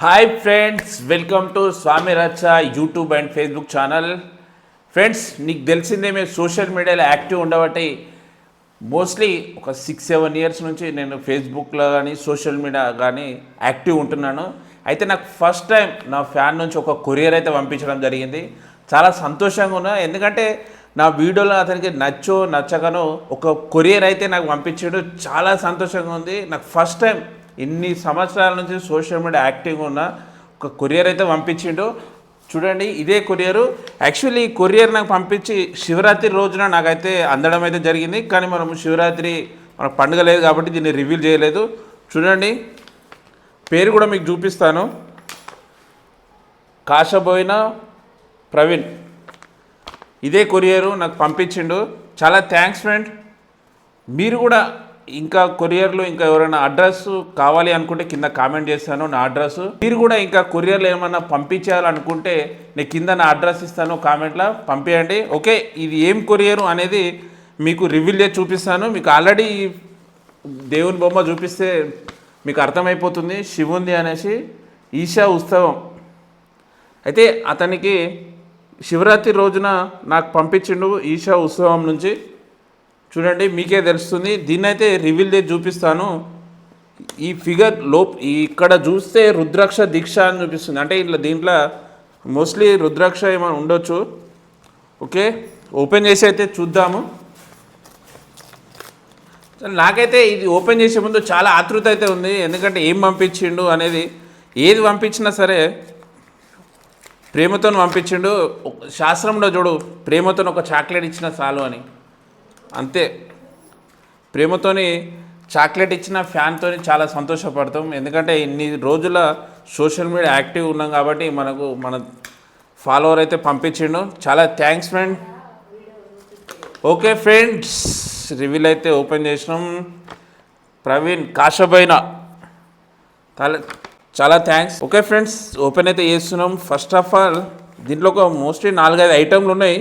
Hi friends, welcome to స్వామి రచ్చ YouTube and Facebook channel. Friends, నీకు తెలిసిందే మేము సోషల్ మీడియాలో యాక్టివ్ ఉండబట్టి మోస్ట్లీ ఒక 6-7 ఇయర్స్ నుంచి నేను ఫేస్బుక్లో కానీ సోషల్ మీడియా కానీ యాక్టివ్ ఉంటున్నాను. అయితే నాకు ఫస్ట్ టైం నా ఫ్యాన్ నుంచి ఒక కొరియర్ అయితే పంపించడం జరిగింది. చాలా సంతోషంగా ఉన్నా, ఎందుకంటే నా వీడియోలో అతనికి నచ్చకనో ఒక కొరియర్ అయితే నాకు పంపించాడు. చాలా సంతోషంగా ఉంది. నాకు ఫస్ట్ టైం ఇన్ని సంవత్సరాల నుంచి సోషల్ మీడియా యాక్టివ్గా ఉన్న ఒక కొరియర్ అయితే పంపించిండు. చూడండి, ఇదే కొరియరు. యాక్చువల్లీ ఈ కొరియర్ నాకు పంపించి శివరాత్రి రోజున నాకైతే అందడం అయితే జరిగింది. కానీ మనం శివరాత్రి మన పండుగ లేదు కాబట్టి దీన్ని రివీల్ చేయలేదు. చూడండి, పేరు కూడా మీకు చూపిస్తాను. కాశబోయిన ప్రవీణ్, ఇదే కొరియరు నాకు పంపించిండు. చాలా థ్యాంక్స్ ఫ్రెండ్. మీరు కూడా ఇంకా కొరియర్లు ఇంకా ఎవరైనా అడ్రస్ కావాలి అనుకుంటే కింద కామెంట్ చేస్తాను నా అడ్రస్. మీరు కూడా ఇంకా కొరియర్లు ఏమైనా పంపించాలనుకుంటే నేను కింద నా అడ్రస్ ఇస్తాను, కామెంట్లో పంపించండి. ఓకే, ఇది ఏం కొరియరు అనేది మీకు రివీల్ చేసి చూపిస్తాను. మీకు ఆల్రెడీ దేవుని బొమ్మ చూపిస్తే మీకు అర్థమైపోతుంది, శివుంది అనేసి. ఈశా ఉత్సవం అయితే అతనికి శివరాత్రి రోజున నాకు పంపించిండు ఈశా ఉత్సవం నుంచి. చూడండి, మీకే తెలుస్తుంది. దీన్నైతే రివీల్ చేసి చూపిస్తాను. ఈ ఫిగర్ ఇక్కడ చూస్తే రుద్రాక్ష దీక్ష అని చూపిస్తుంది. అంటే ఇట్లా దీంట్లో మోస్ట్లీ రుద్రాక్ష ఏమైనా ఉండొచ్చు. ఓకే, ఓపెన్ చేసి అయితే చూద్దాము. నాకైతే ఇది ఓపెన్ చేసే ముందు చాలా ఆతృత అయితే ఉంది, ఎందుకంటే ఏం పంపించిండు అనేది. ఏది పంపించినా సరే ప్రేమతో పంపించిండు. శాస్త్రంలో చూడు, ప్రేమతో ఒక చాక్లెట్ ఇచ్చిన చాలు అని. అంతే, ప్రేమతోని చాక్లెట్ ఇచ్చిన ఫ్యాన్తో చాలా సంతోషపడతాం. ఎందుకంటే ఇన్ని రోజుల సోషల్ మీడియా యాక్టివ్ ఉన్నాం కాబట్టి మన ఫాలోవర్ అయితే పంపించిండు. చాలా thanks friend. Okay friends, reveal అయితే ఓపెన్ చేసినాం. ప్రవీణ్ కాశబైన, చాలా థ్యాంక్స్. ఓకే ఫ్రెండ్స్, ఓపెన్ అయితే చేస్తున్నాం. ఫస్ట్ ఆఫ్ ఆల్ దీంట్లో ఒక మోస్ట్లీ 4-5 ఐటమ్లు ఉన్నాయి.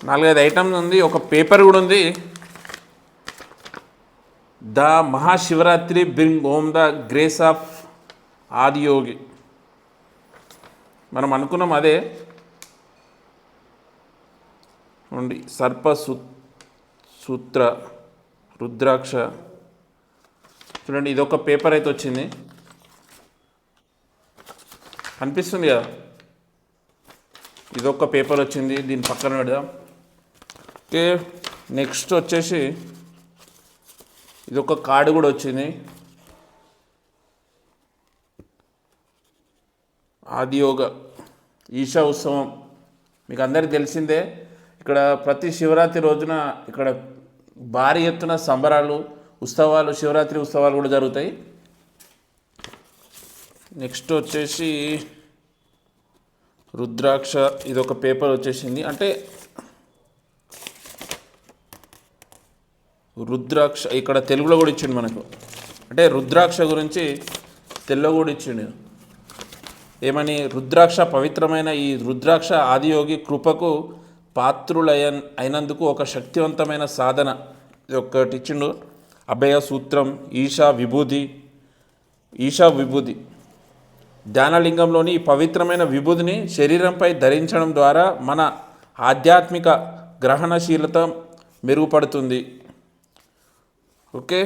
4-5 ఐటమ్స్ ఉంది. ఒక పేపర్ కూడా ఉంది. The Mahashivratri bring home the grace of Adiyogi. మనం అనుకున్నాం అదే. ఉండి సర్ప సూత్ర రుద్రాక్ష. చూడండి, ఇదొక పేపర్ అయితే వచ్చింది, అనిపిస్తుంది కదా. ఇదొక పేపర్ వచ్చింది, దీని పక్కన పెడదాం. ఓకే, నెక్స్ట్ వచ్చేసి ఇదొక కార్డు కూడా వచ్చింది. ఆదియోగ ఈశా ఉత్సవం మీకు అందరికీ తెలిసిందే. ఇక్కడ ప్రతి శివరాత్రి రోజున ఇక్కడ భారీ ఎత్తున సంబరాలు, ఉత్సవాలు, శివరాత్రి ఉత్సవాలు కూడా జరుగుతాయి. నెక్స్ట్ వచ్చేసి రుద్రాక్ష, ఇదొక పేపర్ వచ్చేసింది. అంటే రుద్రాక్ష ఇక్కడ తెలుగులో కూడా ఇచ్చిండు మనకు. అంటే రుద్రాక్ష గురించి తెలుగులో కూడా ఇచ్చిండు. ఏమని? రుద్రాక్ష పవిత్రమైన ఈ రుద్రాక్ష ఆదియోగి కృపకు అయినందుకు ఒక శక్తివంతమైన సాధన. ఇది ఒకటి ఇచ్చిండు. అభయ సూత్రం, ఈశా విభూది. ధ్యానలింగంలోని ఈ పవిత్రమైన విభూతిని శరీరంపై ధరించడం ద్వారా మన ఆధ్యాత్మిక గ్రహణశీలత మెరుగుపడుతుంది. ఓకే,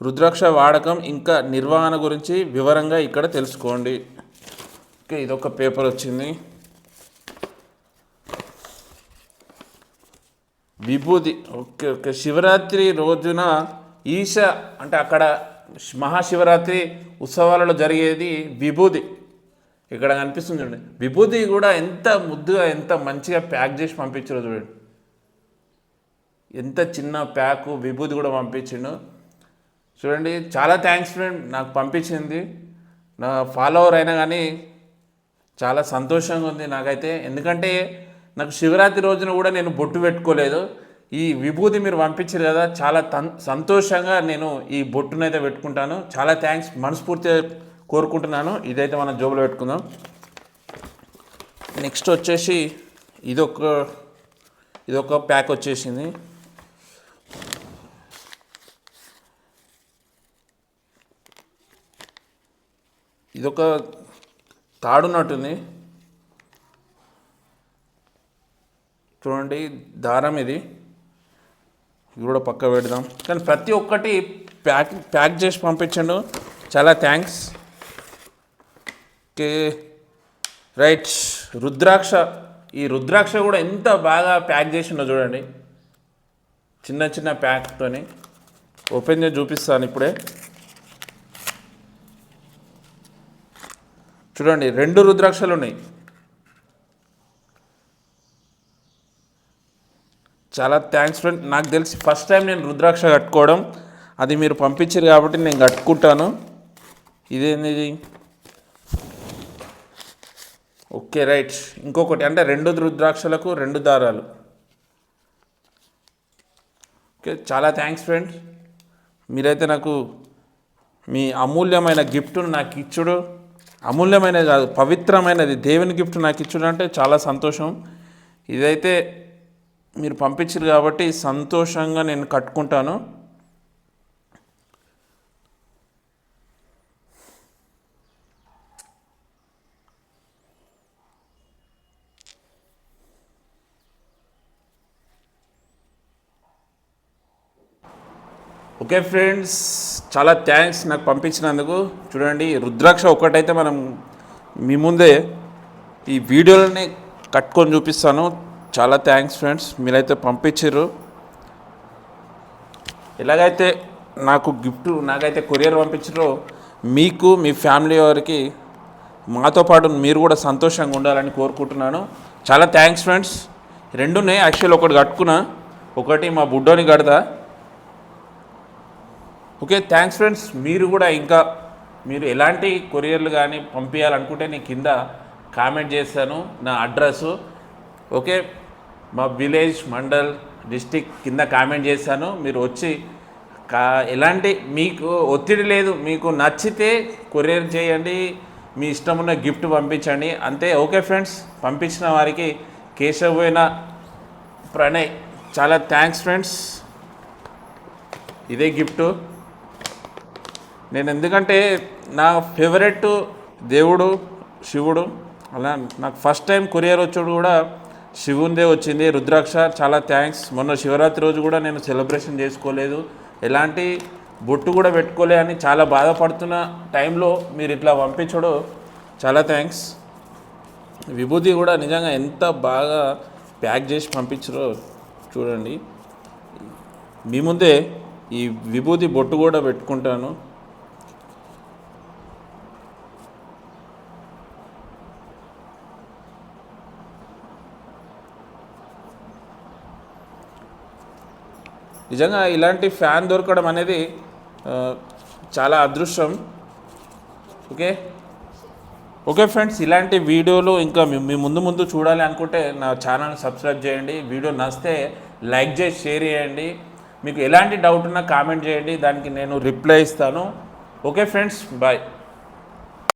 రుద్రాక్ష వాడకం ఇంకా నిర్వహణ గురించి వివరంగా ఇక్కడ తెలుసుకోండి. ఓకే, ఇదొక పేపర్ వచ్చింది. విభూది. ఓకే, శివరాత్రి రోజున ఈశా అంటే అక్కడ మహాశివరాత్రి ఉత్సవాలలో జరిగేది విభూది. ఇక్కడ కనిపిస్తుంది చూడండి. విభూది కూడా ఎంత ముద్దుగా, ఎంత మంచిగా ప్యాక్ చేసి పంపించారో చూడండి. ఎంత చిన్న ప్యాకు విభూది కూడా పంపించిండు. చూడండి, చాలా థ్యాంక్స్ ఫ్రెండ్. నాకు పంపించింది నా ఫాలోవర్ అయినా కానీ చాలా సంతోషంగా ఉంది నాకైతే. ఎందుకంటే నాకు శివరాత్రి రోజున కూడా నేను బొట్టు పెట్టుకోలేదు. ఈ విభూతి మీరు పంపించారు కదా, చాలా సంతోషంగా నేను ఈ బొట్టునైతే పెట్టుకుంటాను. చాలా థ్యాంక్స్, మనస్ఫూర్తిగా కోరుకుంటున్నాను. ఇదైతే మనం జోబులో పెట్టుకుందాం. నెక్స్ట్ వచ్చేసి ఇదొక ప్యాక్ వచ్చేసింది. ఇదొక తాడున్నట్టుంది, చూడండి దారం ఇది కూడా పక్క పెడదాం. కానీ ప్రతి ఒక్కటి ప్యాక్ చేసి పంపించండు, చాలా థ్యాంక్స్. Okay right. రుద్రాక్ష, ఈ రుద్రాక్ష కూడా ఎంత బాగా ప్యాక్ చేసిండో చూడండి, చిన్న చిన్న ప్యాక్తోని. ఓపెన్ చేసి చూపిస్తాను ఇప్పుడే. చూడండి 2 రుద్రాక్షలు ఉన్నాయి. చాలా థ్యాంక్స్ ఫ్రెండ్. నాకు తెలిసి ఫస్ట్ టైం నేను రుద్రాక్ష కట్టుకోవడం, అది మీరు పంపించారు కాబట్టి నేను కట్టుకుంటాను. ఇదేంది? Okay right. ఇంకొకటి అంటే 2 రుద్రాక్షలకు 2 దారాలు. ఓకే చాలా థ్యాంక్స్ ఫ్రెండ్. మీరైతే నాకు మీ అమూల్యమైన గిఫ్ట్ను నాకు ఇచ్చుడు, అమూల్యమైనది కాదు పవిత్రమైనది దేవుని గిఫ్ట్ నాకు ఇచ్చుడు అంటే చాలా సంతోషం. ఇదైతే మీరు పంపించారు కాబట్టి సంతోషంగా నేను కట్టుకుంటాను. ఓకే ఫ్రెండ్స్, చాలా థ్యాంక్స్ నాకు పంపించినందుకు. చూడండి రుద్రాక్ష ఒక్కటైతే మనం మీ ముందే ఈ వీడియోలోనే కట్టుకొని చూపిస్తాను. చాలా థ్యాంక్స్ ఫ్రెండ్స్, మీరైతే పంపించారు. ఎలాగైతే నాకైతే కొరియర్ పంపించారో మీకు మీ ఫ్యామిలీ వారికి మాతో పాటు మీరు కూడా సంతోషంగా ఉండాలని కోరుకుంటున్నాను. చాలా థ్యాంక్స్ ఫ్రెండ్స్. 2 యాక్చువల్ ఒకటి కట్టుకున్నా, ఒకటి మా బుడ్డోని కడతా. Okay thanks friends. మీరు కూడా ఇంకా మీరు ఎలాంటి కొరియర్లు కానీ పంపించాలనుకుంటే నేను కింద కామెంట్ చేస్తాను నా అడ్రస్సు. ఓకే మా విలేజ్, మండల్, డిస్టిక్ కింద కామెంట్ చేస్తాను. మీరు వచ్చి ఎలాంటి మీకు ఒత్తిడి లేదు, మీకు నచ్చితే కొరియర్ చేయండి, మీ ఇష్టం ఉన్న గిఫ్ట్ పంపించండి అంతే. ఓకే ఫ్రెండ్స్, పంపించిన వారికి కేశవైన ప్రణయ్ చాలా థ్యాంక్స్ ఫ్రెండ్స్. ఇదే గిఫ్ట్. నేను ఎందుకంటే నా ఫేవరెట్ దేవుడు శివుడు, అలా నాకు ఫస్ట్ టైం కొరియర్ వచ్చాడు కూడా శివునిదే వచ్చింది రుద్రాక్ష. చాలా థ్యాంక్స్. మొన్న శివరాత్రి రోజు కూడా నేను సెలబ్రేషన్ చేసుకోలేదు, ఎలాంటి బొట్టు కూడా పెట్టుకోలే అని చాలా బాధపడుతున్న టైంలో మీరు ఇట్లా పంపించడు చాలా థ్యాంక్స్. విభూతి కూడా నిజంగా ఎంత బాగా ప్యాక్ చేసి పంపించారో చూడండి. మీ ముందే ఈ విభూతి బొట్టు కూడా పెట్టుకుంటాను. నిజంగా ఇలాంటి ఫ్యాన్ దొరకడం అనేది చాలా అదృష్టం. ఓకే ఫ్రెండ్స్, ఇలాంటి వీడియోలు ఇంకా మీ ముందు చూడాలి అనుకుంటే నా ఛానల్ని సబ్స్క్రైబ్ చేయండి. వీడియో నచ్చితే లైక్ చేసి షేర్ చేయండి. మీకు ఎలాంటి డౌట్ ఉన్నా కామెంట్ చేయండి, దానికి నేను రిప్లై ఇస్తాను. Okay friends, bye.